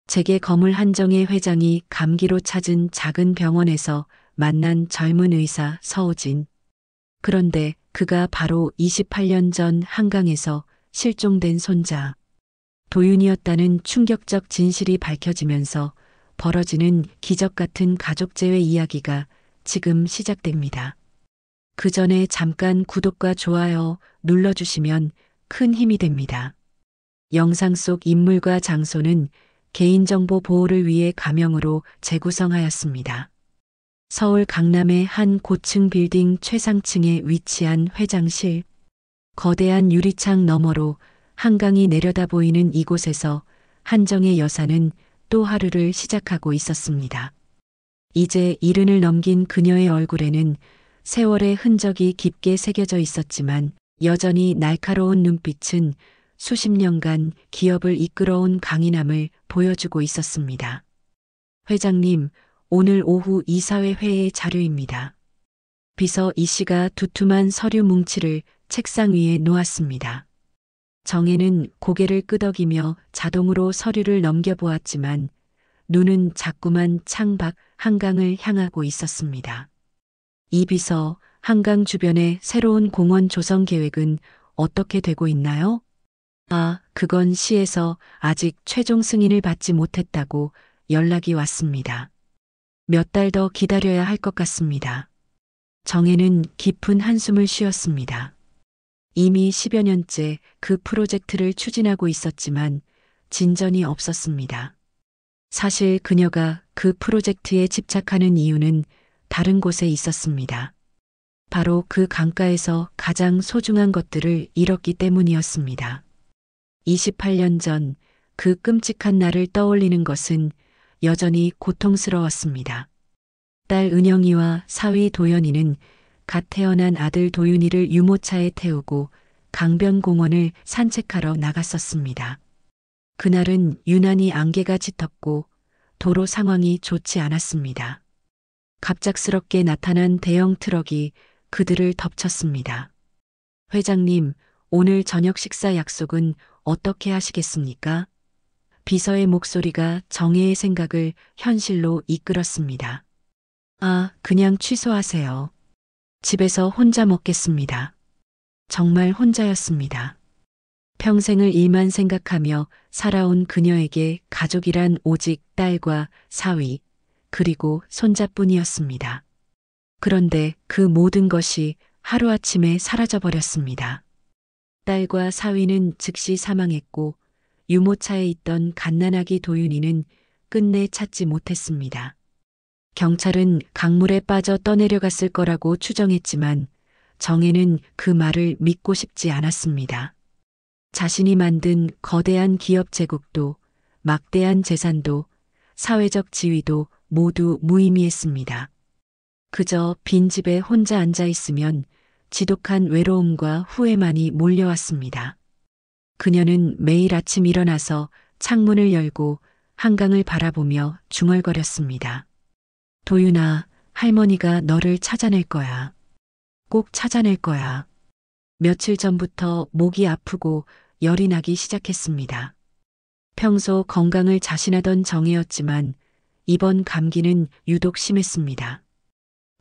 재계 거물 한정의 회장이 감기로 찾은 작은 병원에서 만난 젊은 의사 서우진. 그런데 그가 바로 28년 전 한강에서 실종된 손자 도윤이었다는 충격적 진실이 밝혀지면서 벌어지는 기적 같은 가족재회 이야기가 지금 시작됩니다. 그 전에 잠깐 구독과 좋아요 눌러주시면 큰 힘이 됩니다. 영상 속 인물과 장소는 개인정보 보호를 위해 가명으로 재구성하였습니다. 서울 강남의 한 고층 빌딩 최상층에 위치한 회장실. 거대한 유리창 너머로 한강이 내려다 보이는 이곳에서 한정의 여사는 또 하루를 시작하고 있었습니다. 이제 70을 넘긴 그녀의 얼굴에는 세월의 흔적이 깊게 새겨져 있었지만 여전히 날카로운 눈빛은 수십 년간 기업을 이끌어온 강인함을 보여주고 있었습니다. 회장님, 오늘 오후 이사회 회의 자료입니다. 비서 이 씨가 두툼한 서류 뭉치를 책상 위에 놓았습니다. 정혜는 고개를 끄덕이며 자동으로 서류를 넘겨보았지만 눈은 자꾸만 창밖 한강을 향하고 있었습니다. 이 비서, 한강 주변에 새로운 공원 조성 계획은 어떻게 되고 있나요? 아, 그건 시에서 아직 최종 승인을 받지 못했다고 연락이 왔습니다. 몇 달 더 기다려야 할 것 같습니다. 정혜는 깊은 한숨을 쉬었습니다. 이미 10여 년째 그 프로젝트를 추진하고 있었지만 진전이 없었습니다. 사실 그녀가 그 프로젝트에 집착하는 이유는 다른 곳에 있었습니다. 바로 그 강가에서 가장 소중한 것들을 잃었기 때문이었습니다. 28년 전 그 끔찍한 날을 떠올리는 것은 여전히 고통스러웠습니다. 딸 은영이와 사위 도연이는 갓 태어난 아들 도윤이를 유모차에 태우고 강변공원을 산책하러 나갔었습니다. 그날은 유난히 안개가 짙었고 도로 상황이 좋지 않았습니다. 갑작스럽게 나타난 대형 트럭이 그들을 덮쳤습니다. 회장님, 오늘 저녁 식사 약속은 어떻게 하시겠습니까? 비서의 목소리가 정혜의 생각을 현실로 이끌었습니다. 아, 그냥 취소하세요. 집에서 혼자 먹겠습니다. 정말 혼자였습니다. 평생을 일만 생각하며 살아온 그녀에게 가족이란 오직 딸과 사위, 그리고 손자뿐이었습니다. 그런데 그 모든 것이 하루아침에 사라져버렸습니다. 딸과 사위는 즉시 사망했고 유모차에 있던 갓난아기 도윤이는 끝내 찾지 못했습니다. 경찰은 강물에 빠져 떠내려갔을 거라고 추정했지만 정혜는 그 말을 믿고 싶지 않았습니다. 자신이 만든 거대한 기업 제국도 막대한 재산도 사회적 지위도 모두 무의미했습니다. 그저 빈집에 혼자 앉아 있으면 지독한 외로움과 후회만이 몰려왔습니다. 그녀는 매일 아침 일어나서 창문을 열고 한강을 바라보며 중얼거렸습니다. 도윤아, 할머니가 너를 찾아낼 거야. 꼭 찾아낼 거야. 며칠 전부터 목이 아프고 열이 나기 시작했습니다. 평소 건강을 자신하던 정혜였지만 이번 감기는 유독 심했습니다.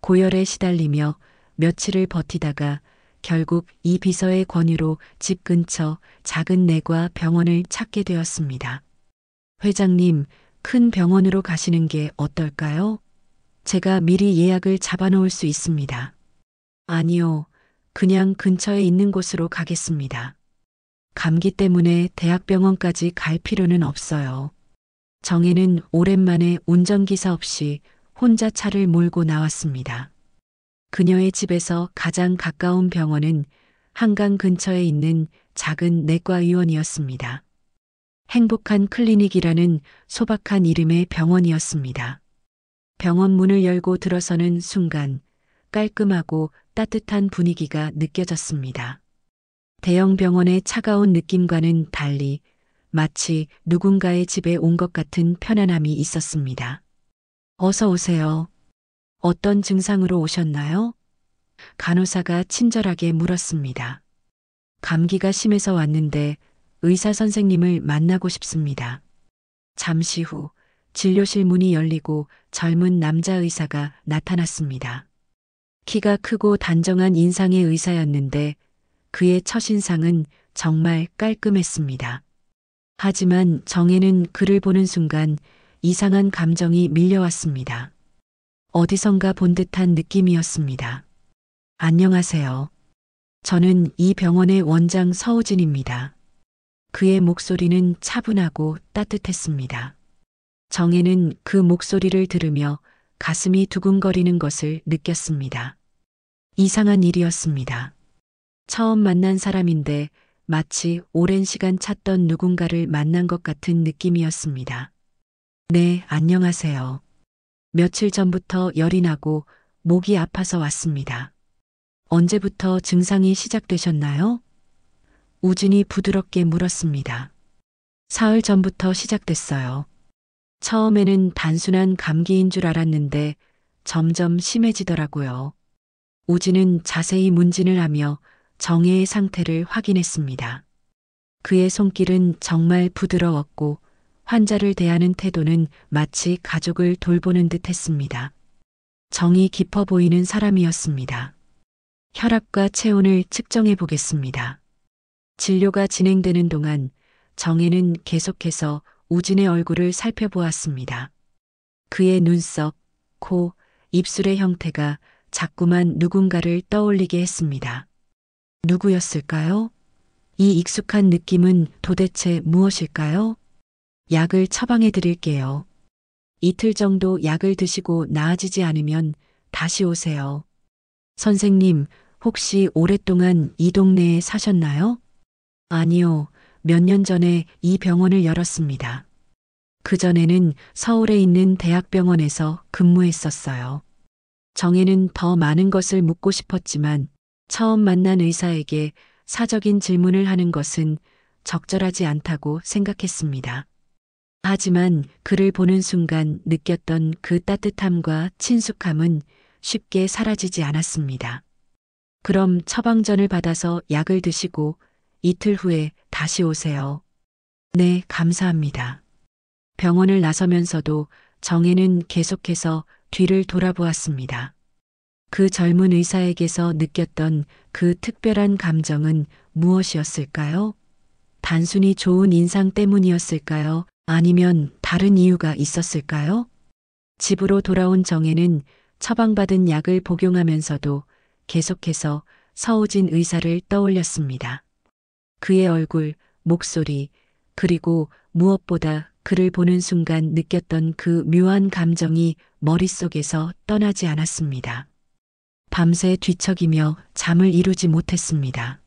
고열에 시달리며 며칠을 버티다가 결국 이 비서의 권유로 집 근처 작은 내과 병원을 찾게 되었습니다. 회장님, 큰 병원으로 가시는 게 어떨까요? 제가 미리 예약을 잡아놓을 수 있습니다. 아니요, 그냥 근처에 있는 곳으로 가겠습니다. 감기 때문에 대학병원까지 갈 필요는 없어요. 정혜는 오랜만에 운전기사 없이 혼자 차를 몰고 나왔습니다. 그녀의 집에서 가장 가까운 병원은 한강 근처에 있는 작은 내과의원이었습니다. 행복한 클리닉이라는 소박한 이름의 병원이었습니다. 병원 문을 열고 들어서는 순간 깔끔하고 따뜻한 분위기가 느껴졌습니다. 대형 병원의 차가운 느낌과는 달리 마치 누군가의 집에 온 것 같은 편안함이 있었습니다. 어서 오세요. 어떤 증상으로 오셨나요? 간호사가 친절하게 물었습니다. 감기가 심해서 왔는데 의사 선생님을 만나고 싶습니다. 잠시 후 진료실 문이 열리고 젊은 남자 의사가 나타났습니다. 키가 크고 단정한 인상의 의사였는데 그의 첫인상은 정말 깔끔했습니다. 하지만 정혜는 그를 보는 순간 이상한 감정이 밀려왔습니다. 어디선가 본 듯한 느낌이었습니다. 안녕하세요. 저는 이 병원의 원장 서우진입니다. 그의 목소리는 차분하고 따뜻했습니다. 정혜는 그 목소리를 들으며 가슴이 두근거리는 것을 느꼈습니다. 이상한 일이었습니다. 처음 만난 사람인데 마치 오랜 시간 찾던 누군가를 만난 것 같은 느낌이었습니다. 네, 안녕하세요. 며칠 전부터 열이 나고 목이 아파서 왔습니다. 언제부터 증상이 시작되셨나요? 우진이 부드럽게 물었습니다. 사흘 전부터 시작됐어요. 처음에는 단순한 감기인 줄 알았는데 점점 심해지더라고요. 우진은 자세히 문진을 하며 정혜의 상태를 확인했습니다. 그의 손길은 정말 부드러웠고 환자를 대하는 태도는 마치 가족을 돌보는 듯 했습니다. 정이 깊어 보이는 사람이었습니다. 혈압과 체온을 측정해 보겠습니다. 진료가 진행되는 동안 정혜는 계속해서 우진의 얼굴을 살펴보았습니다. 그의 눈썹, 코, 입술의 형태가 자꾸만 누군가를 떠올리게 했습니다. 누구였을까요? 이 익숙한 느낌은 도대체 무엇일까요? 약을 처방해 드릴게요. 이틀 정도 약을 드시고 나아지지 않으면 다시 오세요. 선생님, 혹시 오랫동안 이 동네에 사셨나요? 아니요, 몇 년 전에 이 병원을 열었습니다. 그전에는 서울에 있는 대학병원에서 근무했었어요. 정혜는 더 많은 것을 묻고 싶었지만 처음 만난 의사에게 사적인 질문을 하는 것은 적절하지 않다고 생각했습니다. 하지만 그를 보는 순간 느꼈던 그 따뜻함과 친숙함은 쉽게 사라지지 않았습니다. 그럼 처방전을 받아서 약을 드시고 이틀 후에 다시 오세요. 네, 감사합니다. 병원을 나서면서도 정혜는 계속해서 뒤를 돌아보았습니다. 그 젊은 의사에게서 느꼈던 그 특별한 감정은 무엇이었을까요? 단순히 좋은 인상 때문이었을까요? 아니면 다른 이유가 있었을까요? 집으로 돌아온 정혜는 처방받은 약을 복용하면서도 계속해서 서우진 의사를 떠올렸습니다. 그의 얼굴, 목소리, 그리고 무엇보다 그를 보는 순간 느꼈던 그 묘한 감정이 머릿속에서 떠나지 않았습니다. 밤새 뒤척이며 잠을 이루지 못했습니다.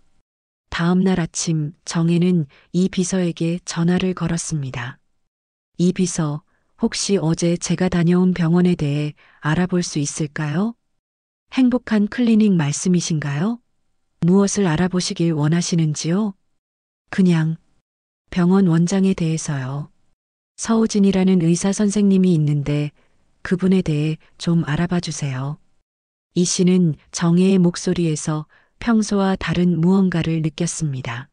다음 날 아침 정혜는 이 비서에게 전화를 걸었습니다. 이 비서, 혹시 어제 제가 다녀온 병원에 대해 알아볼 수 있을까요? 행복한 클리닉 말씀이신가요? 무엇을 알아보시길 원하시는지요? 그냥 병원 원장에 대해서요. 서우진이라는 의사 선생님이 있는데 그분에 대해 좀 알아봐 주세요. 이 씨는 정혜의 목소리에서 평소와 다른 무언가를 느꼈습니다.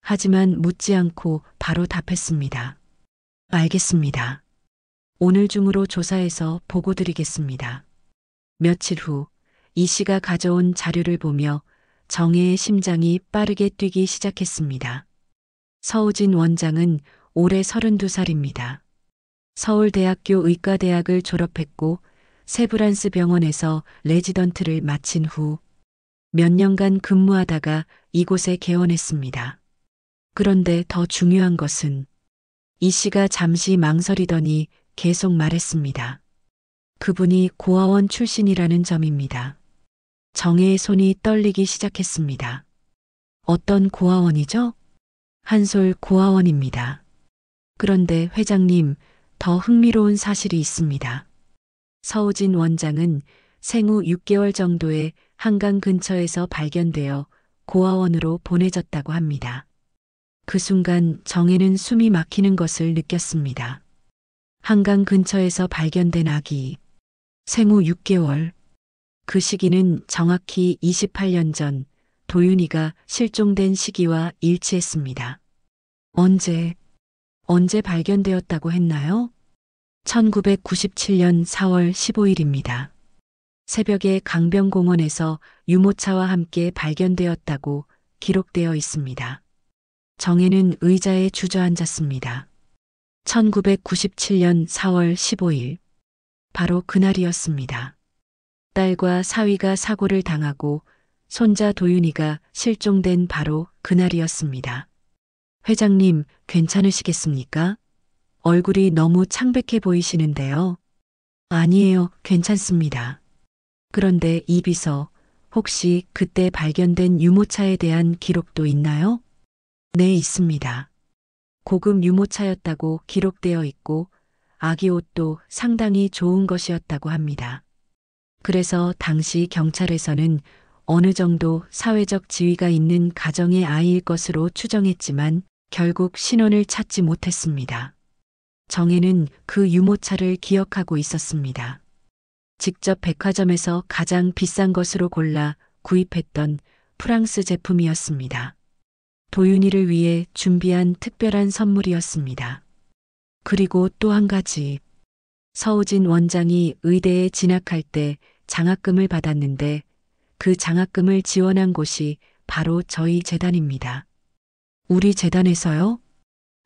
하지만 묻지 않고 바로 답했습니다. 알겠습니다. 오늘 중으로 조사해서 보고 드리겠습니다. 며칠 후 이 씨가 가져온 자료를 보며 정혜의 심장이 빠르게 뛰기 시작했습니다. 서우진 원장은 올해 32살입니다. 서울대학교 의과대학을 졸업했고 세브란스 병원에서 레지던트를 마친 후 몇 년간 근무하다가 이곳에 개원했습니다. 그런데 더 중요한 것은 이 씨가 잠시 망설이더니 계속 말했습니다. 그분이 고아원 출신이라는 점입니다. 정혜의 손이 떨리기 시작했습니다. 어떤 고아원이죠? 한솔 고아원입니다. 그런데 회장님, 더 흥미로운 사실이 있습니다. 서우진 원장은 생후 6개월 정도에 한강 근처에서 발견되어 고아원으로 보내졌다고 합니다. 그 순간 정혜는 숨이 막히는 것을 느꼈습니다. 한강 근처에서 발견된 아기, 생후 6개월. 그 시기는 정확히 28년 전 도윤이가 실종된 시기와 일치했습니다. 언제, 언제 발견되었다고 했나요? 1997년 4월 15일입니다. 새벽에 강변공원에서 유모차와 함께 발견되었다고 기록되어 있습니다. 정혜는 의자에 주저앉았습니다. 1997년 4월 15일. 바로 그날이었습니다. 딸과 사위가 사고를 당하고 손자 도윤이가 실종된 바로 그날이었습니다. 회장님, 괜찮으시겠습니까? 얼굴이 너무 창백해 보이시는데요. 아니에요, 괜찮습니다. 그런데 이 비서, 혹시 그때 발견된 유모차에 대한 기록도 있나요? 네, 있습니다. 고급 유모차였다고 기록되어 있고 아기 옷도 상당히 좋은 것이었다고 합니다. 그래서 당시 경찰에서는 어느 정도 사회적 지위가 있는 가정의 아이일 것으로 추정했지만 결국 신원을 찾지 못했습니다. 정혜는 그 유모차를 기억하고 있었습니다. 직접 백화점에서 가장 비싼 것으로 골라 구입했던 프랑스 제품이었습니다. 도윤이를 위해 준비한 특별한 선물이었습니다. 그리고 또 한 가지. 서우진 원장이 의대에 진학할 때 장학금을 받았는데 그 장학금을 지원한 곳이 바로 저희 재단입니다. 우리 재단에서요?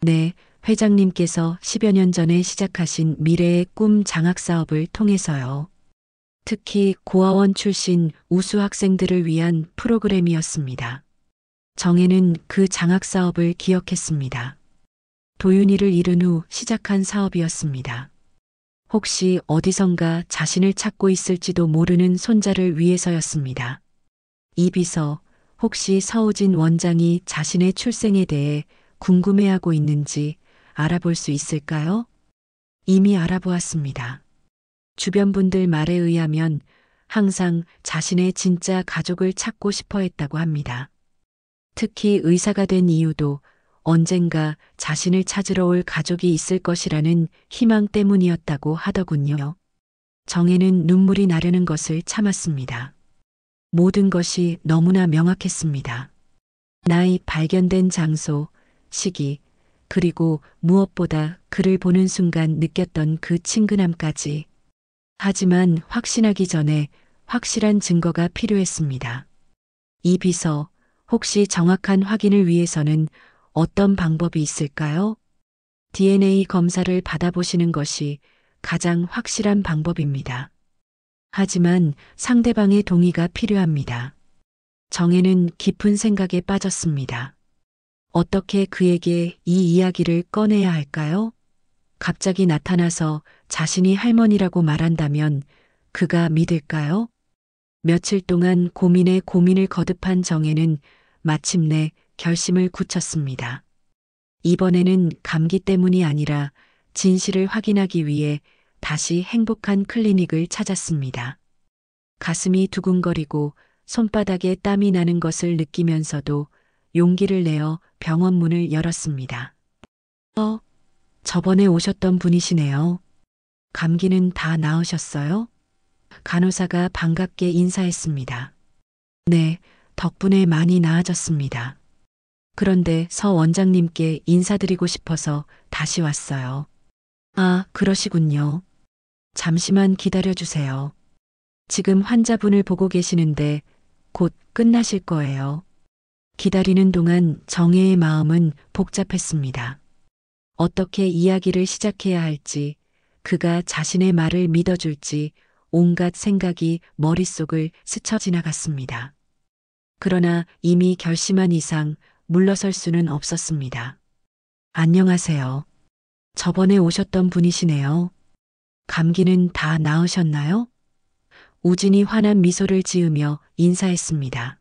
네, 회장님께서 10여 년 전에 시작하신 미래의 꿈 장학 사업을 통해서요. 특히 고아원 출신 우수 학생들을 위한 프로그램이었습니다. 정혜는 그 장학 사업을 기억했습니다. 도윤이를 잃은 후 시작한 사업이었습니다. 혹시 어디선가 자신을 찾고 있을지도 모르는 손자를 위해서였습니다. 이 비서, 혹시 서우진 원장이 자신의 출생에 대해 궁금해하고 있는지 알아볼 수 있을까요? 이미 알아보았습니다. 주변 분들 말에 의하면 항상 자신의 진짜 가족을 찾고 싶어 했다고 합니다. 특히 의사가 된 이유도 언젠가 자신을 찾으러 올 가족이 있을 것이라는 희망 때문이었다고 하더군요. 정혜는 눈물이 나려는 것을 참았습니다. 모든 것이 너무나 명확했습니다. 나이, 발견된 장소, 시기, 그리고 무엇보다 그를 보는 순간 느꼈던 그 친근함까지. 하지만 확신하기 전에 확실한 증거가 필요했습니다. 이 비서, 혹시 정확한 확인을 위해서는 어떤 방법이 있을까요? DNA 검사를 받아보시는 것이 가장 확실한 방법입니다. 하지만 상대방의 동의가 필요합니다. 정혜는 깊은 생각에 빠졌습니다. 어떻게 그에게 이 이야기를 꺼내야 할까요? 갑자기 나타나서 자신이 할머니라고 말한다면 그가 믿을까요? 며칠 동안 고민에 고민을 거듭한 정혜는 마침내 결심을 굳혔습니다. 이번에는 감기 때문이 아니라 진실을 확인하기 위해 다시 행복한 클리닉을 찾았습니다. 가슴이 두근거리고 손바닥에 땀이 나는 것을 느끼면서도 용기를 내어 병원 문을 열었습니다. 저번에 오셨던 분이시네요. 감기는 다 나으셨어요? 간호사가 반갑게 인사했습니다. 네, 덕분에 많이 나아졌습니다. 그런데 서 원장님께 인사드리고 싶어서 다시 왔어요. 아, 그러시군요. 잠시만 기다려 주세요. 지금 환자분을 보고 계시는데 곧 끝나실 거예요. 기다리는 동안 정혜의 마음은 복잡했습니다. 어떻게 이야기를 시작해야 할지, 그가 자신의 말을 믿어줄지 온갖 생각이 머릿속을 스쳐 지나갔습니다. 그러나 이미 결심한 이상 물러설 수는 없었습니다. 안녕하세요. 저번에 오셨던 분이시네요. 감기는 다 나으셨나요? 우진이 환한 미소를 지으며 인사했습니다.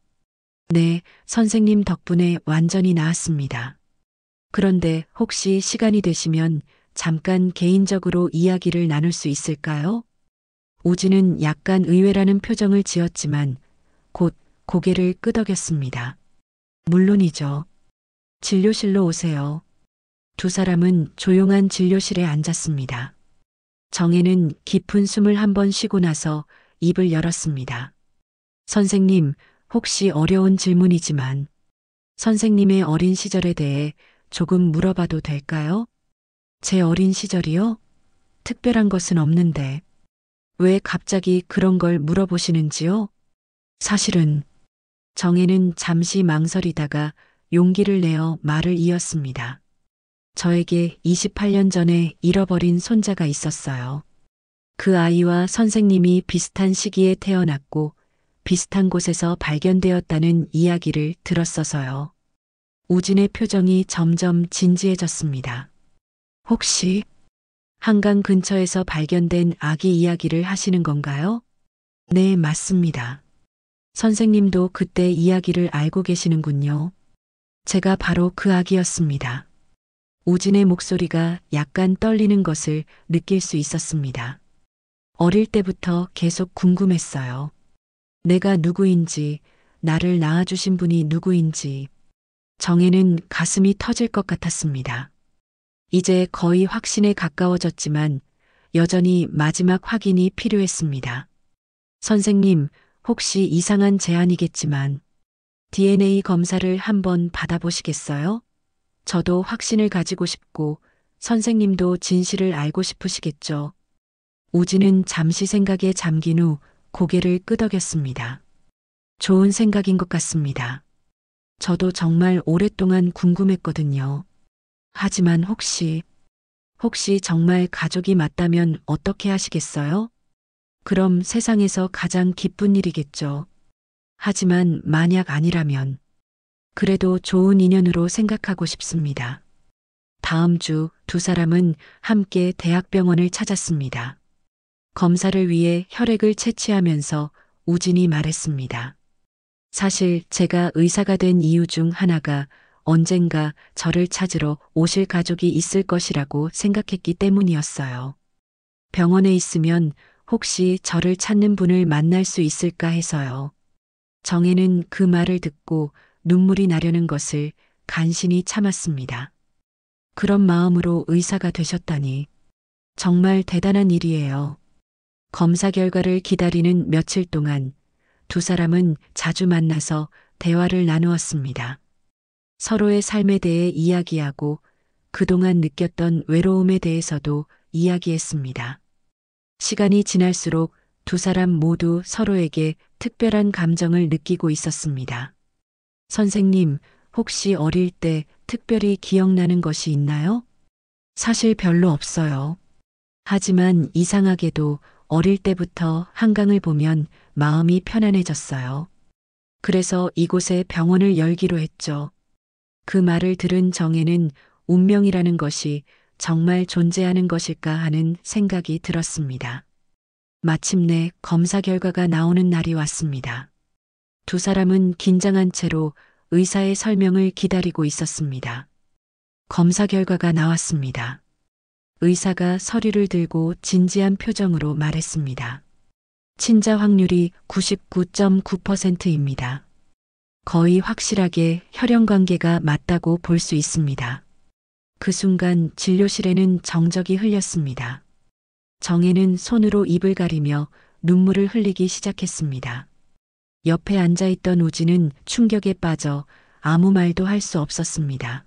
네, 선생님 덕분에 완전히 나았습니다. 그런데 혹시 시간이 되시면 잠깐 개인적으로 이야기를 나눌 수 있을까요? 우진은 약간 의외라는 표정을 지었지만 곧 고개를 끄덕였습니다. 물론이죠. 진료실로 오세요. 두 사람은 조용한 진료실에 앉았습니다. 정혜는 깊은 숨을 한 번 쉬고 나서 입을 열었습니다. 선생님, 혹시 어려운 질문이지만 선생님의 어린 시절에 대해 조금 물어봐도 될까요? 제 어린 시절이요? 특별한 것은 없는데 왜 갑자기 그런 걸 물어보시는지요? 사실은 정혜는 잠시 망설이다가 용기를 내어 말을 이었습니다. 저에게 28년 전에 잃어버린 손자가 있었어요. 그 아이와 선생님이 비슷한 시기에 태어났고 비슷한 곳에서 발견되었다는 이야기를 들었어서요. 우진의 표정이 점점 진지해졌습니다. 혹시 한강 근처에서 발견된 아기 이야기를 하시는 건가요? 네, 맞습니다. 선생님도 그때 이야기를 알고 계시는군요. 제가 바로 그 아기였습니다. 우진의 목소리가 약간 떨리는 것을 느낄 수 있었습니다. 어릴 때부터 계속 궁금했어요. 내가 누구인지, 나를 낳아주신 분이 누구인지. 정혜는 가슴이 터질 것 같았습니다. 이제 거의 확신에 가까워졌지만 여전히 마지막 확인이 필요했습니다. 선생님, 혹시 이상한 제안이겠지만 DNA 검사를 한번 받아보시겠어요? 저도 확신을 가지고 싶고 선생님도 진실을 알고 싶으시겠죠. 우진은 잠시 생각에 잠긴 후 고개를 끄덕였습니다. 좋은 생각인 것 같습니다. 저도 정말 오랫동안 궁금했거든요. 하지만 혹시 정말 가족이 맞다면 어떻게 하시겠어요? 그럼 세상에서 가장 기쁜 일이겠죠. 하지만 만약 아니라면 그래도 좋은 인연으로 생각하고 싶습니다. 다음 주 두 사람은 함께 대학병원을 찾았습니다. 검사를 위해 혈액을 채취하면서 우진이 말했습니다. 사실 제가 의사가 된 이유 중 하나가 언젠가 저를 찾으러 오실 가족이 있을 것이라고 생각했기 때문이었어요. 병원에 있으면 혹시 저를 찾는 분을 만날 수 있을까 해서요. 정혜는 그 말을 듣고 눈물이 나려는 것을 간신히 참았습니다. 그런 마음으로 의사가 되셨다니 정말 대단한 일이에요. 검사 결과를 기다리는 며칠 동안 두 사람은 자주 만나서 대화를 나누었습니다. 서로의 삶에 대해 이야기하고 그동안 느꼈던 외로움에 대해서도 이야기했습니다. 시간이 지날수록 두 사람 모두 서로에게 특별한 감정을 느끼고 있었습니다. 선생님, 혹시 어릴 때 특별히 기억나는 것이 있나요? 사실 별로 없어요. 하지만 이상하게도 어릴 때부터 한강을 보면 마음이 편안해졌어요. 그래서 이곳에 병원을 열기로 했죠. 그 말을 들은 정혜는 운명이라는 것이 정말 존재하는 것일까 하는 생각이 들었습니다. 마침내 검사 결과가 나오는 날이 왔습니다. 두 사람은 긴장한 채로 의사의 설명을 기다리고 있었습니다. 검사 결과가 나왔습니다. 의사가 서류를 들고 진지한 표정으로 말했습니다. 친자 확률이 99.9%입니다. 거의 확실하게 혈연 관계가 맞다고 볼 수 있습니다. 그 순간 진료실에는 정적이 흘렸습니다. 정혜는 손으로 입을 가리며 눈물을 흘리기 시작했습니다. 옆에 앉아있던 우진은 충격에 빠져 아무 말도 할 수 없었습니다.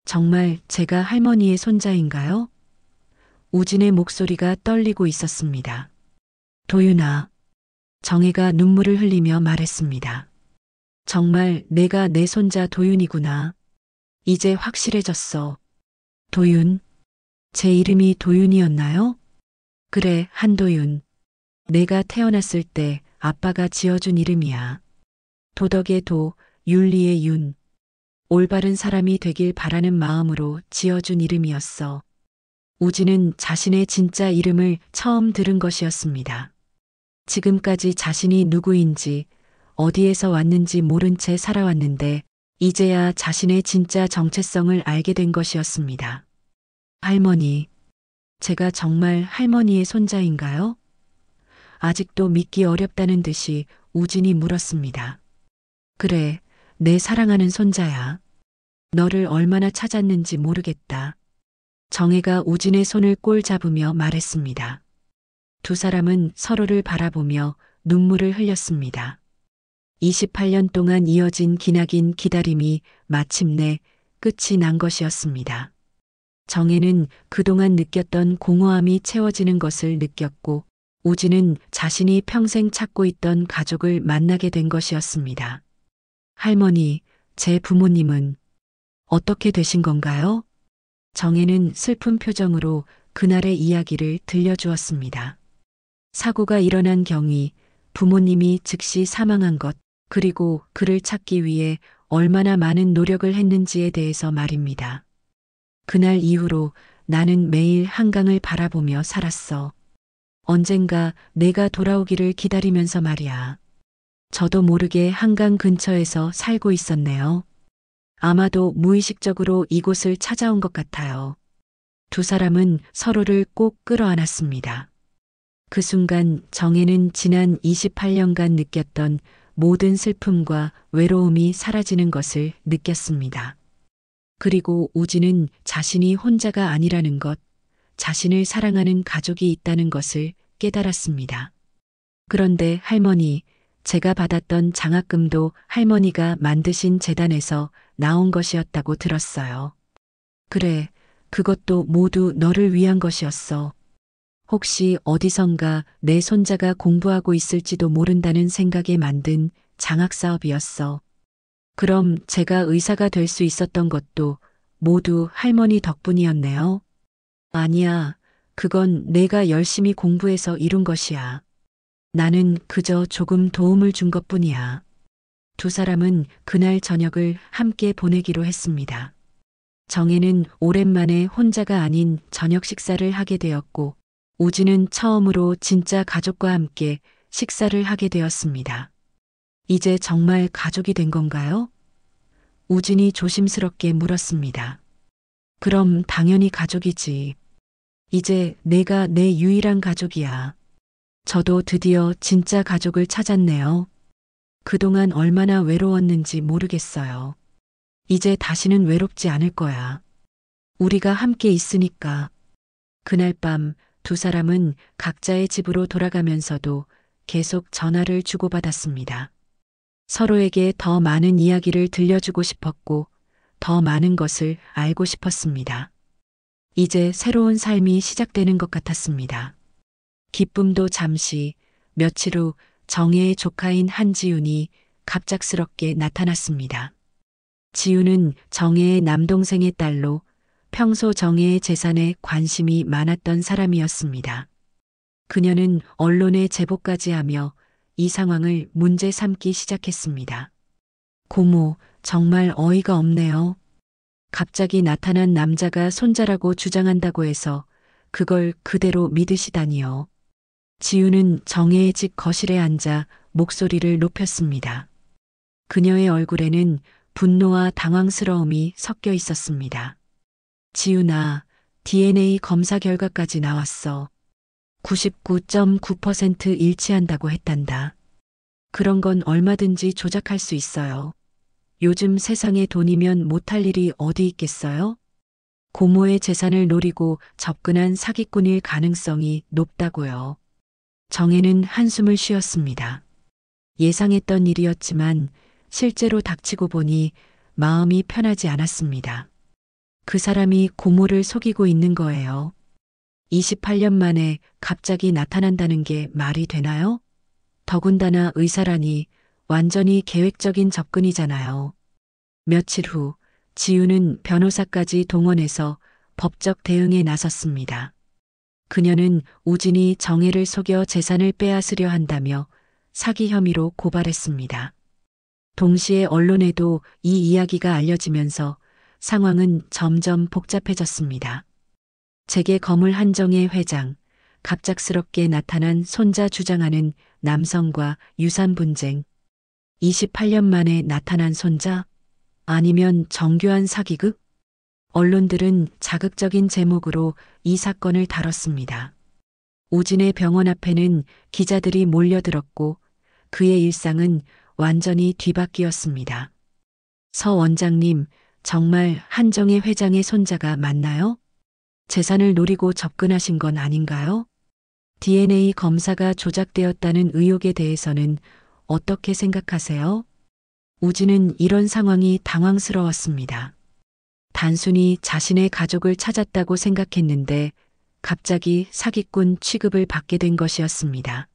정말 제가 할머니의 손자인가요? 우진의 목소리가 떨리고 있었습니다. 도윤아, 정혜가 눈물을 흘리며 말했습니다. 정말 내가 내 손자 도윤이구나. 이제 확실해졌어. 도윤? 제 이름이 도윤이었나요? 그래, 한도윤. 내가 태어났을 때 아빠가 지어준 이름이야. 도덕의 도, 윤리의 윤. 올바른 사람이 되길 바라는 마음으로 지어준 이름이었어. 우진은 자신의 진짜 이름을 처음 들은 것이었습니다. 지금까지 자신이 누구인지 어디에서 왔는지 모른 채 살아왔는데 이제야 자신의 진짜 정체성을 알게 된 것이었습니다. 할머니, 제가 정말 할머니의 손자인가요? 아직도 믿기 어렵다는 듯이 우진이 물었습니다. 그래, 내 사랑하는 손자야. 너를 얼마나 찾았는지 모르겠다. 정혜가 우진의 손을 꼴 잡으며 말했습니다. 두 사람은 서로를 바라보며 눈물을 흘렸습니다. 28년 동안 이어진 기나긴 기다림이 마침내 끝이 난 것이었습니다. 정혜는 그동안 느꼈던 공허함이 채워지는 것을 느꼈고 우진은 자신이 평생 찾고 있던 가족을 만나게 된 것이었습니다. 할머니, 제 부모님은 어떻게 되신 건가요? 정혜는 슬픈 표정으로 그날의 이야기를 들려주었습니다. 사고가 일어난 경위, 부모님이 즉시 사망한 것, 그리고 그를 찾기 위해 얼마나 많은 노력을 했는지에 대해서 말입니다. 그날 이후로 나는 매일 한강을 바라보며 살았어. 언젠가 내가 돌아오기를 기다리면서 말이야. 저도 모르게 한강 근처에서 살고 있었네요. 아마도 무의식적으로 이곳을 찾아온 것 같아요. 두 사람은 서로를 꼭 끌어안았습니다. 그 순간 정혜는 지난 28년간 느꼈던 모든 슬픔과 외로움이 사라지는 것을 느꼈습니다. 그리고 우진은 자신이 혼자가 아니라는 것, 자신을 사랑하는 가족이 있다는 것을 깨달았습니다. 그런데 할머니, 제가 받았던 장학금도 할머니가 만드신 재단에서 나온 것이었다고 들었어요. 그래, 그것도 모두 너를 위한 것이었어. 혹시 어디선가 내 손자가 공부하고 있을지도 모른다는 생각에 만든 장학사업이었어. 그럼 제가 의사가 될 수 있었던 것도 모두 할머니 덕분이었네요. 아니야, 그건 내가 열심히 공부해서 이룬 것이야. 나는 그저 조금 도움을 준 것뿐이야. 두 사람은 그날 저녁을 함께 보내기로 했습니다. 정혜는 오랜만에 혼자가 아닌 저녁 식사를 하게 되었고, 우진은 처음으로 진짜 가족과 함께 식사를 하게 되었습니다. 이제 정말 가족이 된 건가요? 우진이 조심스럽게 물었습니다. 그럼 당연히 가족이지. 이제 내가 내 유일한 가족이야. 저도 드디어 진짜 가족을 찾았네요. 그동안 얼마나 외로웠는지 모르겠어요. 이제 다시는 외롭지 않을 거야. 우리가 함께 있으니까. 그날 밤 두 사람은 각자의 집으로 돌아가면서도 계속 전화를 주고받았습니다. 서로에게 더 많은 이야기를 들려주고 싶었고 더 많은 것을 알고 싶었습니다. 이제 새로운 삶이 시작되는 것 같았습니다. 기쁨도 잠시, 며칠 후 정혜의 조카인 한지윤이 갑작스럽게 나타났습니다. 지윤은 정혜의 남동생의 딸로 평소 정혜의 재산에 관심이 많았던 사람이었습니다. 그녀는 언론에 제보까지 하며 이 상황을 문제 삼기 시작했습니다. 고모, 정말 어이가 없네요. 갑자기 나타난 남자가 손자라고 주장한다고 해서 그걸 그대로 믿으시다니요. 지우는 정혜의 집 거실에 앉아 목소리를 높였습니다. 그녀의 얼굴에는 분노와 당황스러움이 섞여 있었습니다. 지윤아, DNA 검사 결과까지 나왔어. 99.9% 일치한다고 했단다. 그런 건 얼마든지 조작할 수 있어요. 요즘 세상에 돈이면 못할 일이 어디 있겠어요? 고모의 재산을 노리고 접근한 사기꾼일 가능성이 높다고요. 정혜는 한숨을 쉬었습니다. 예상했던 일이었지만 실제로 닥치고 보니 마음이 편하지 않았습니다. 그 사람이 고모를 속이고 있는 거예요. 28년 만에 갑자기 나타난다는 게 말이 되나요? 더군다나 의사라니 완전히 계획적인 접근이잖아요. 며칠 후 지우는 변호사까지 동원해서 법적 대응에 나섰습니다. 그녀는 우진이 정혜를 속여 재산을 빼앗으려 한다며 사기 혐의로 고발했습니다. 동시에 언론에도 이 이야기가 알려지면서 상황은 점점 복잡해졌습니다. 재계 거물 한정의 회장, 갑작스럽게 나타난 손자 주장하는 남성과 유산 분쟁, 28년 만에 나타난 손자? 아니면 정교한 사기극? 언론들은 자극적인 제목으로 이 사건을 다뤘습니다. 우진의 병원 앞에는 기자들이 몰려들었고 그의 일상은 완전히 뒤바뀌었습니다. 서 원장님, 정말 한정혜 회장의 손자가 맞나요? 재산을 노리고 접근하신 건 아닌가요? DNA 검사가 조작되었다는 의혹에 대해서는 어떻게 생각하세요? 우진은 이런 상황이 당황스러웠습니다. 단순히 자신의 가족을 찾았다고 생각했는데 갑자기 사기꾼 취급을 받게 된 것이었습니다.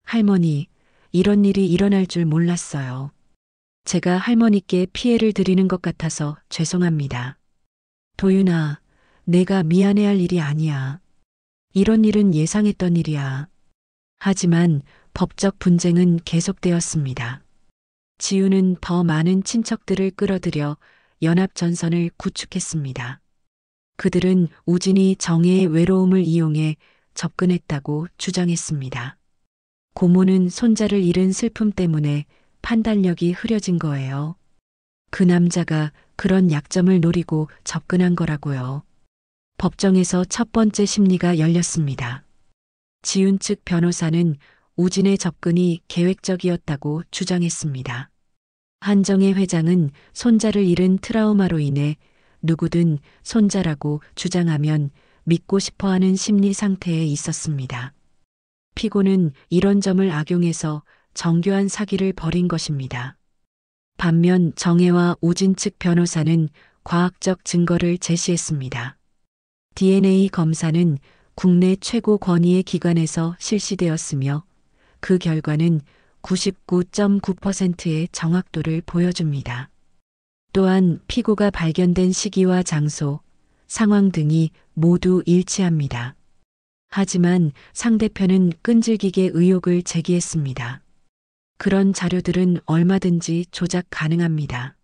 할머니, 이런 일이 일어날 줄 몰랐어요. 제가 할머니께 피해를 드리는 것 같아서 죄송합니다. 도윤아, 내가 미안해할 일이 아니야. 이런 일은 예상했던 일이야. 하지만 법적 분쟁은 계속되었습니다. 지우는 더 많은 친척들을 끌어들여 연합전선을 구축했습니다. 그들은 우진이 정혜의 외로움을 이용해 접근했다고 주장했습니다. 고모는 손자를 잃은 슬픔 때문에 판단력이 흐려진 거예요. 그 남자가 그런 약점을 노리고 접근한 거라고요. 법정에서 첫 번째 심리가 열렸습니다. 지훈 측 변호사는 우진의 접근이 계획적이었다고 주장했습니다. 한정혜 회장은 손자를 잃은 트라우마로 인해 누구든 손자라고 주장하면 믿고 싶어 하는 심리 상태에 있었습니다. 피고는 이런 점을 악용해서 정교한 사기를 벌인 것입니다. 반면 정혜와 우진 측 변호사는 과학적 증거를 제시했습니다. DNA 검사는 국내 최고 권위의 기관에서 실시되었으며 그 결과는 99.9%의 정확도를 보여줍니다. 또한 피고가 발견된 시기와 장소, 상황 등이 모두 일치합니다. 하지만 상대편은 끈질기게 의혹을 제기했습니다. 그런 자료들은 얼마든지 조작 가능합니다.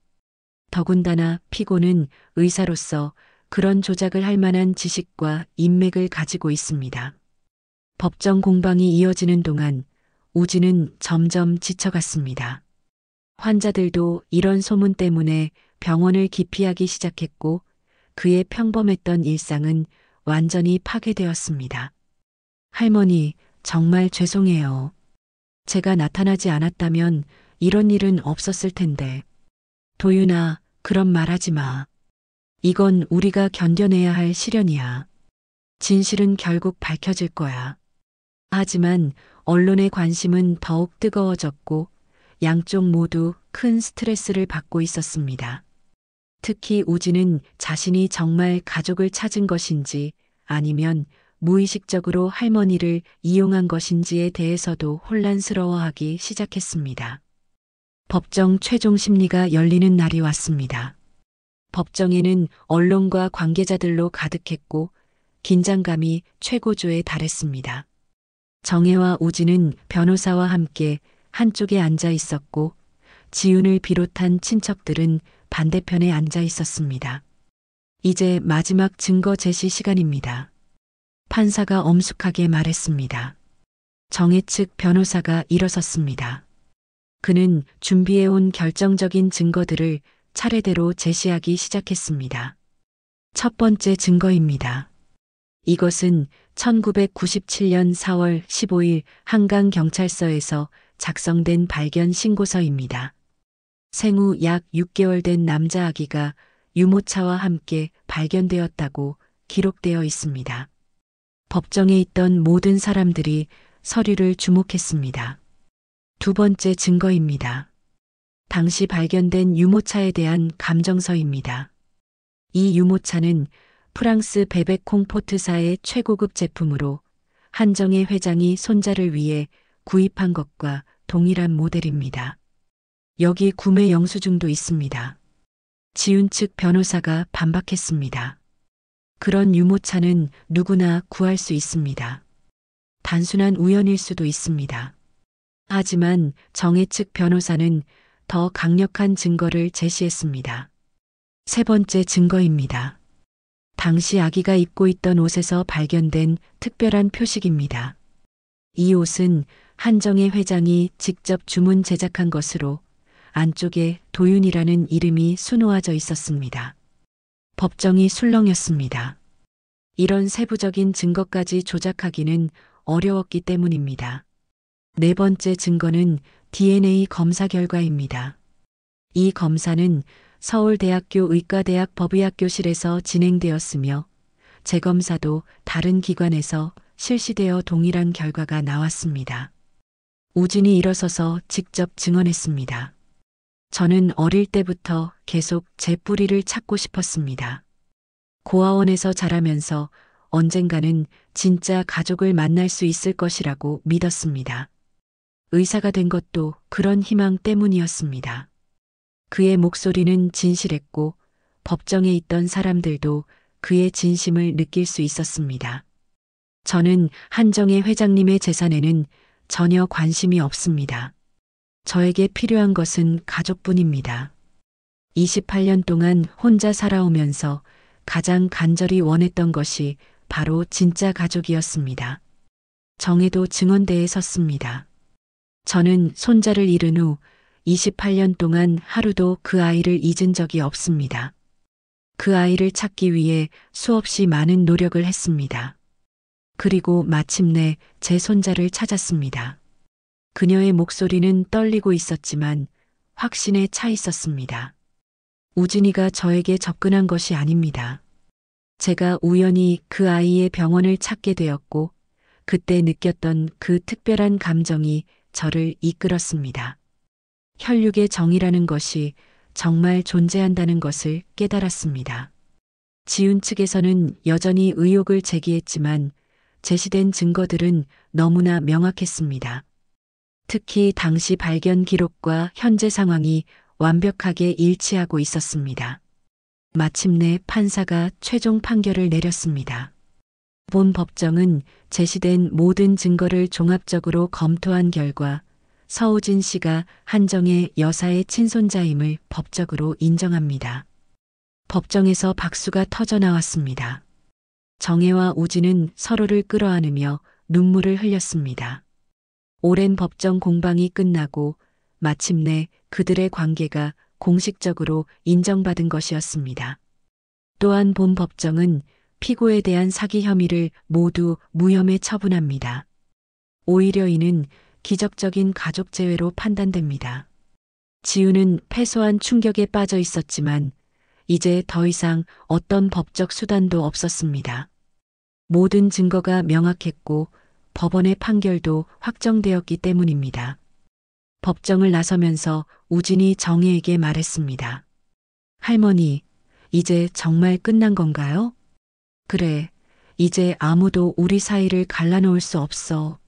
더군다나 피고는 의사로서 그런 조작을 할 만한 지식과 인맥을 가지고 있습니다. 법정 공방이 이어지는 동안 우진은 점점 지쳐갔습니다. 환자들도 이런 소문 때문에 병원을 기피하기 시작했고 그의 평범했던 일상은 완전히 파괴되었습니다. 할머니, 정말 죄송해요. 제가 나타나지 않았다면 이런 일은 없었을 텐데. 도윤아, 그런 말 하지 마. 이건 우리가 견뎌내야 할 시련이야. 진실은 결국 밝혀질 거야. 하지만 언론의 관심은 더욱 뜨거워졌고 양쪽 모두 큰 스트레스를 받고 있었습니다. 특히 우진은 자신이 정말 가족을 찾은 것인지 아니면 무의식적으로 할머니를 이용한 것인지에 대해서도 혼란스러워하기 시작했습니다. 법정 최종 심리가 열리는 날이 왔습니다. 법정에는 언론과 관계자들로 가득했고 긴장감이 최고조에 달했습니다. 정혜와 우진은 변호사와 함께 한쪽에 앉아 있었고 지훈을 비롯한 친척들은 반대편에 앉아 있었습니다. 이제 마지막 증거 제시 시간입니다. 판사가 엄숙하게 말했습니다. 정혜 측 변호사가 일어섰습니다. 그는 준비해온 결정적인 증거들을 차례대로 제시하기 시작했습니다. 첫 번째 증거입니다. 이것은 1997년 4월 15일 한강경찰서에서 작성된 발견 신고서입니다. 생후 약 6개월 된 남자 아기가 유모차와 함께 발견되었다고 기록되어 있습니다. 법정에 있던 모든 사람들이 서류를 주목했습니다. 두 번째 증거입니다. 당시 발견된 유모차에 대한 감정서입니다. 이 유모차는 프랑스 베베 콩포트사의 최고급 제품으로 한정혜 회장이 손자를 위해 구입한 것과 동일한 모델입니다. 여기 구매 영수증도 있습니다. 지훈 측 변호사가 반박했습니다. 그런 유모차는 누구나 구할 수 있습니다. 단순한 우연일 수도 있습니다. 하지만 정혜 측 변호사는 더 강력한 증거를 제시했습니다. 세 번째 증거입니다. 당시 아기가 입고 있던 옷에서 발견된 특별한 표식입니다. 이 옷은 한정혜 회장이 직접 주문 제작한 것으로 안쪽에 도윤이라는 이름이 수놓아져 있었습니다. 법정이 술렁였습니다. 이런 세부적인 증거까지 조작하기는 어려웠기 때문입니다. 네 번째 증거는 DNA 검사 결과입니다. 이 검사는 서울대학교 의과대학 법의학교실에서 진행되었으며 재검사도 다른 기관에서 실시되어 동일한 결과가 나왔습니다. 우진이 일어서서 직접 증언했습니다. 저는 어릴 때부터 계속 제 뿌리를 찾고 싶었습니다. 고아원에서 자라면서 언젠가는 진짜 가족을 만날 수 있을 것이라고 믿었습니다. 의사가 된 것도 그런 희망 때문이었습니다. 그의 목소리는 진실했고 법정에 있던 사람들도 그의 진심을 느낄 수 있었습니다. 저는 한정혜 회장님의 재산에는 전혀 관심이 없습니다. 저에게 필요한 것은 가족뿐입니다. 28년 동안 혼자 살아오면서 가장 간절히 원했던 것이 바로 진짜 가족이었습니다. 정혜도 증언대에 섰습니다. 저는 손자를 잃은 후 28년 동안 하루도 그 아이를 잊은 적이 없습니다. 그 아이를 찾기 위해 수없이 많은 노력을 했습니다. 그리고 마침내 제 손자를 찾았습니다. 그녀의 목소리는 떨리고 있었지만 확신에 차 있었습니다. 우진이가 저에게 접근한 것이 아닙니다. 제가 우연히 그 아이의 병원을 찾게 되었고 그때 느꼈던 그 특별한 감정이 저를 이끌었습니다. 혈육의 정이라는 것이 정말 존재한다는 것을 깨달았습니다. 지훈 측에서는 여전히 의혹을 제기했지만 제시된 증거들은 너무나 명확했습니다. 특히 당시 발견 기록과 현재 상황이 완벽하게 일치하고 있었습니다. 마침내 판사가 최종 판결을 내렸습니다. 본 법정은 제시된 모든 증거를 종합적으로 검토한 결과 서우진 씨가 한정혜 여사의 친손자임을 법적으로 인정합니다. 법정에서 박수가 터져 나왔습니다. 정혜와 우진은 서로를 끌어안으며 눈물을 흘렸습니다. 오랜 법정 공방이 끝나고 마침내 그들의 관계가 공식적으로 인정받은 것이었습니다. 또한 본 법정은 피고에 대한 사기 혐의를 모두 무혐의 처분합니다. 오히려 이는 기적적인 가족 재회로 판단됩니다. 지우는 패소한 충격에 빠져 있었지만 이제 더 이상 어떤 법적 수단도 없었습니다. 모든 증거가 명확했고 법원의 판결도 확정되었기 때문입니다. 법정을 나서면서 우진이 정혜에게 말했습니다. 할머니, 이제 정말 끝난 건가요? 그래, 이제 아무도 우리 사이를 갈라놓을 수 없어.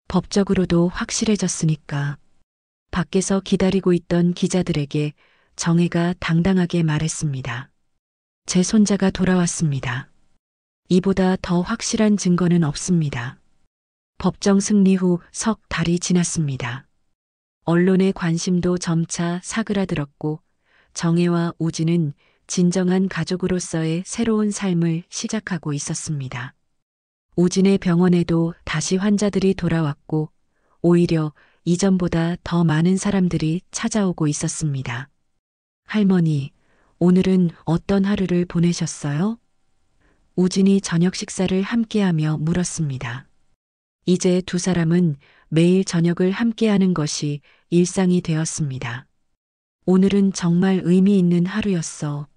법적으로도 확실해졌으니까. 밖에서 기다리고 있던 기자들에게 정혜가 당당하게 말했습니다. 제 손자가 돌아왔습니다. 이보다 더 확실한 증거는 없습니다. 법정 승리 후 석 달이 지났습니다. 언론의 관심도 점차 사그라들었고 정혜와 우진은 진정한 가족으로서의 새로운 삶을 시작하고 있었습니다. 우진의 병원에도 다시 환자들이 돌아왔고 오히려 이전보다 더 많은 사람들이 찾아오고 있었습니다. 할머니, 오늘은 어떤 하루를 보내셨어요? 우진이 저녁 식사를 함께하며 물었습니다. 이제 두 사람은 매일 저녁을 함께하는 것이 일상이 되었습니다. 오늘은 정말 의미 있는 하루였어.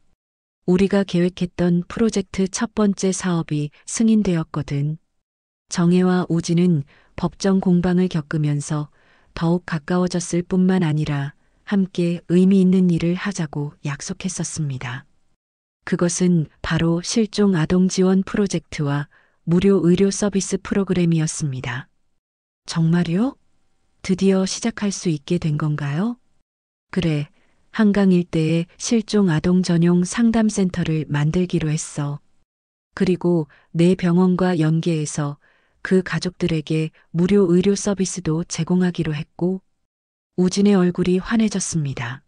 우리가 계획했던 프로젝트 첫 번째 사업이 승인되었거든. 정혜와 우진은 법정 공방을 겪으면서 더욱 가까워졌을 뿐만 아니라 함께 의미 있는 일을 하자고 약속했었습니다. 그것은 바로 실종 아동 지원 프로젝트와 무료 의료 서비스 프로그램이었습니다. 정말요? 드디어 시작할 수 있게 된 건가요? 그래, 한강 일대에 실종 아동 전용 상담센터를 만들기로 했어. 그리고 내 병원과 연계해서 그 가족들에게 무료 의료 서비스도 제공하기로 했고, 우진의 얼굴이 환해졌습니다.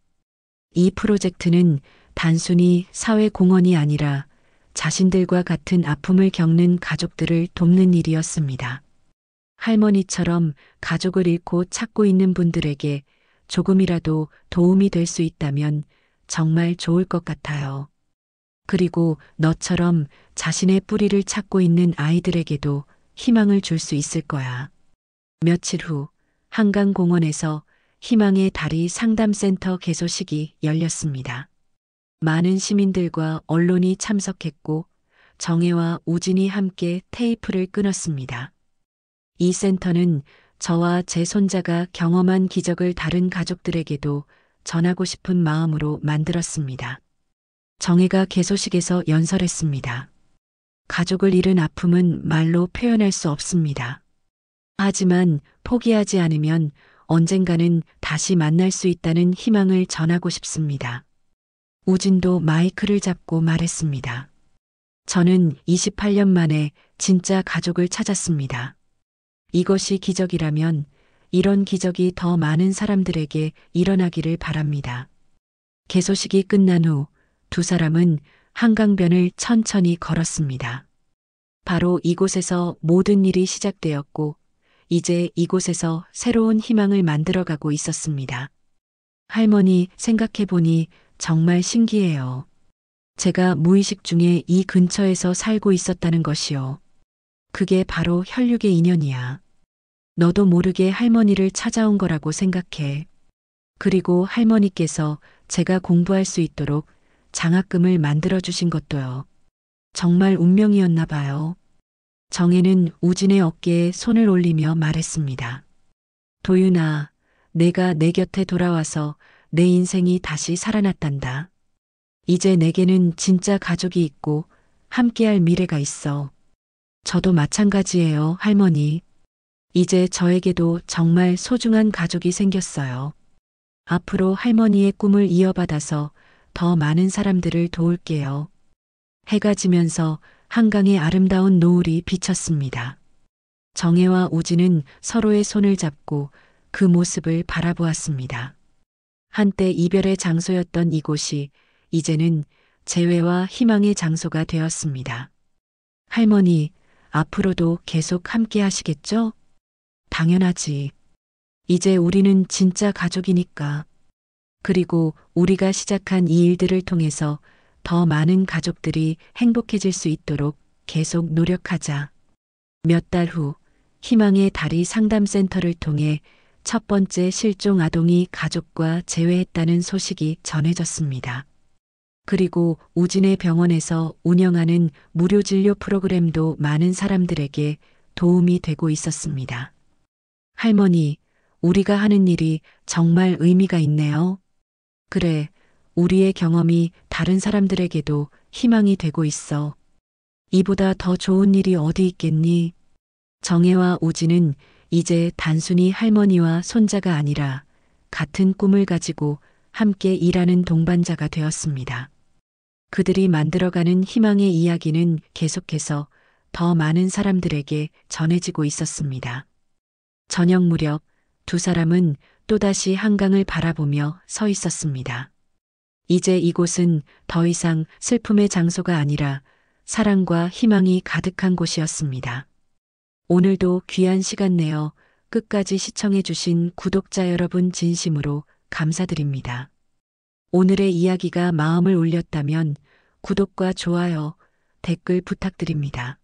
이 프로젝트는 단순히 사회 공헌이 아니라 자신들과 같은 아픔을 겪는 가족들을 돕는 일이었습니다. 할머니처럼 가족을 잃고 찾고 있는 분들에게 조금이라도 도움이 될 수 있다면 정말 좋을 것 같아요. 그리고 너처럼 자신의 뿌리를 찾고 있는 아이들에게도 희망을 줄 수 있을 거야. 며칠 후 한강공원에서 희망의 다리 상담센터 개소식이 열렸습니다. 많은 시민들과 언론이 참석했고 정혜와 우진이 함께 테이프를 끊었습니다. 이 센터는 저와 제 손자가 경험한 기적을 다른 가족들에게도 전하고 싶은 마음으로 만들었습니다. 정혜가 개소식에서 연설했습니다. 가족을 잃은 아픔은 말로 표현할 수 없습니다. 하지만 포기하지 않으면 언젠가는 다시 만날 수 있다는 희망을 전하고 싶습니다. 우진도 마이크를 잡고 말했습니다. 저는 28년 만에 진짜 가족을 찾았습니다. 이것이 기적이라면 이런 기적이 더 많은 사람들에게 일어나기를 바랍니다. 개소식이 끝난 후 두 사람은 한강변을 천천히 걸었습니다. 바로 이곳에서 모든 일이 시작되었고 이제 이곳에서 새로운 희망을 만들어가고 있었습니다. 할머니, 생각해보니 정말 신기해요. 제가 무의식 중에 이 근처에서 살고 있었다는 것이요. 그게 바로 혈육의 인연이야. 너도 모르게 할머니를 찾아온 거라고 생각해. 그리고 할머니께서 제가 공부할 수 있도록 장학금을 만들어주신 것도요. 정말 운명이었나 봐요. 정혜는 우진의 어깨에 손을 올리며 말했습니다. 도윤아, 내가 내 곁에 돌아와서 내 인생이 다시 살아났단다. 이제 내게는 진짜 가족이 있고 함께할 미래가 있어. 저도 마찬가지예요, 할머니. 이제 저에게도 정말 소중한 가족이 생겼어요. 앞으로 할머니의 꿈을 이어받아서 더 많은 사람들을 도울게요. 해가 지면서 한강의 아름다운 노을이 비쳤습니다. 정혜와 우진은 서로의 손을 잡고 그 모습을 바라보았습니다. 한때 이별의 장소였던 이곳이 이제는 재회와 희망의 장소가 되었습니다. 할머니, 앞으로도 계속 함께 하시겠죠? 당연하지. 이제 우리는 진짜 가족이니까. 그리고 우리가 시작한 이 일들을 통해서 더 많은 가족들이 행복해질 수 있도록 계속 노력하자. 몇 달 후 희망의 다리 상담센터를 통해 첫 번째 실종 아동이 가족과 재회했다는 소식이 전해졌습니다. 그리고 우진의 병원에서 운영하는 무료 진료 프로그램도 많은 사람들에게 도움이 되고 있었습니다. 할머니, 우리가 하는 일이 정말 의미가 있네요. 그래, 우리의 경험이 다른 사람들에게도 희망이 되고 있어. 이보다 더 좋은 일이 어디 있겠니? 정혜와 우진은 이제 단순히 할머니와 손자가 아니라 같은 꿈을 가지고 함께 일하는 동반자가 되었습니다. 그들이 만들어가는 희망의 이야기는 계속해서 더 많은 사람들에게 전해지고 있었습니다. 저녁 무렵 두 사람은 또다시 한강을 바라보며 서 있었습니다. 이제 이곳은 더 이상 슬픔의 장소가 아니라 사랑과 희망이 가득한 곳이었습니다. 오늘도 귀한 시간 내어 끝까지 시청해주신 구독자 여러분 진심으로 감사드립니다. 오늘의 이야기가 마음을 울렸다면 구독과 좋아요, 댓글 부탁드립니다.